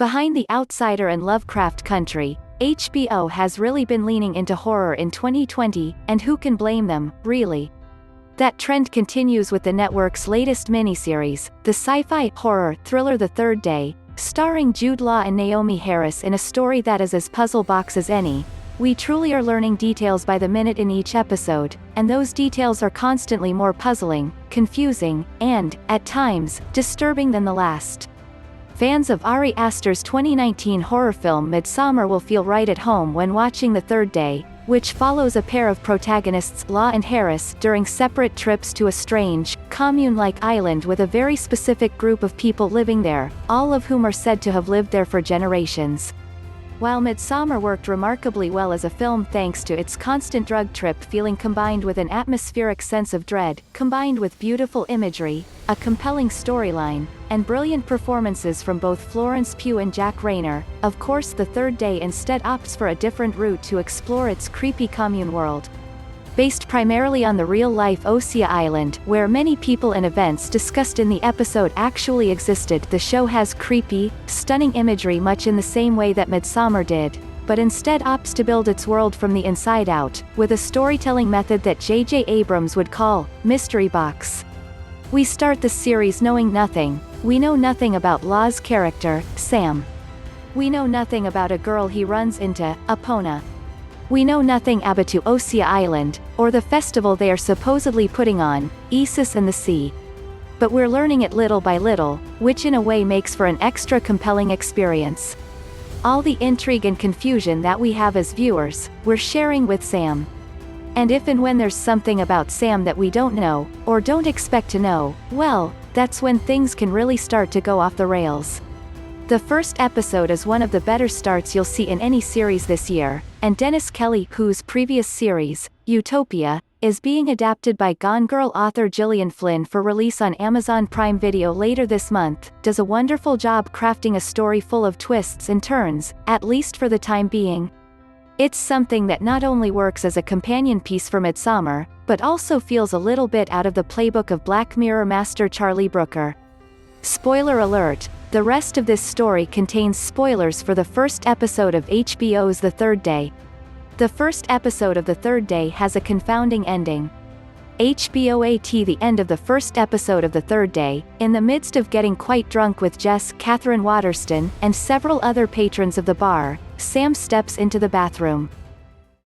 Behind The Outsider and Lovecraft Country, HBO has really been leaning into horror in 2020, and who can blame them, really? That trend continues with the network's latest miniseries, the sci-fi horror thriller The Third Day, starring Jude Law and Naomi Harris in a story that is as puzzle box as any. We truly are learning details by the minute in each episode, and those details are constantly more puzzling, confusing, and, at times, disturbing than the last. Fans of Ari Aster's 2019 horror film Midsommar will feel right at home when watching The Third Day, which follows a pair of protagonists, Law and Harris, during separate trips to a strange, commune-like island with a very specific group of people living there, all of whom are said to have lived there for generations. While Midsommar worked remarkably well as a film thanks to its constant drug trip feeling combined with an atmospheric sense of dread, combined with beautiful imagery, a compelling storyline, and brilliant performances from both Florence Pugh and Jack Reynor, of course The Third Day instead opts for a different route to explore its creepy commune world. Based primarily on the real-life Osea Island, where many people and events discussed in the episode actually existed, the show has creepy, stunning imagery much in the same way that Midsommar did, but instead opts to build its world from the inside out, with a storytelling method that J.J. Abrams would call mystery box. We start the series knowing nothing. We know nothing about Law's character, Sam. We know nothing about a girl he runs into, Epona. We know nothing about Osea Island, or the festival they are supposedly putting on, Isis and the Sea. But we're learning it little by little, which in a way makes for an extra compelling experience. All the intrigue and confusion that we have as viewers, we're sharing with Sam. And if and when there's something about Sam that we don't know, or don't expect to know, well, that's when things can really start to go off the rails. The first episode is one of the better starts you'll see in any series this year, and Dennis Kelly, whose previous series, Utopia, is being adapted by Gone Girl author Gillian Flynn for release on Amazon Prime Video later this month, does a wonderful job crafting a story full of twists and turns, at least for the time being. It's something that not only works as a companion piece for Midsommar, but also feels a little bit out of the playbook of Black Mirror master Charlie Brooker. Spoiler alert, the rest of this story contains spoilers for the first episode of HBO's The Third Day. The first episode of The Third Day has a confounding ending. HBO at the end of the first episode of The Third Day, in the midst of getting quite drunk with Jess, Catherine Waterston, and several other patrons of the bar, Sam steps into the bathroom.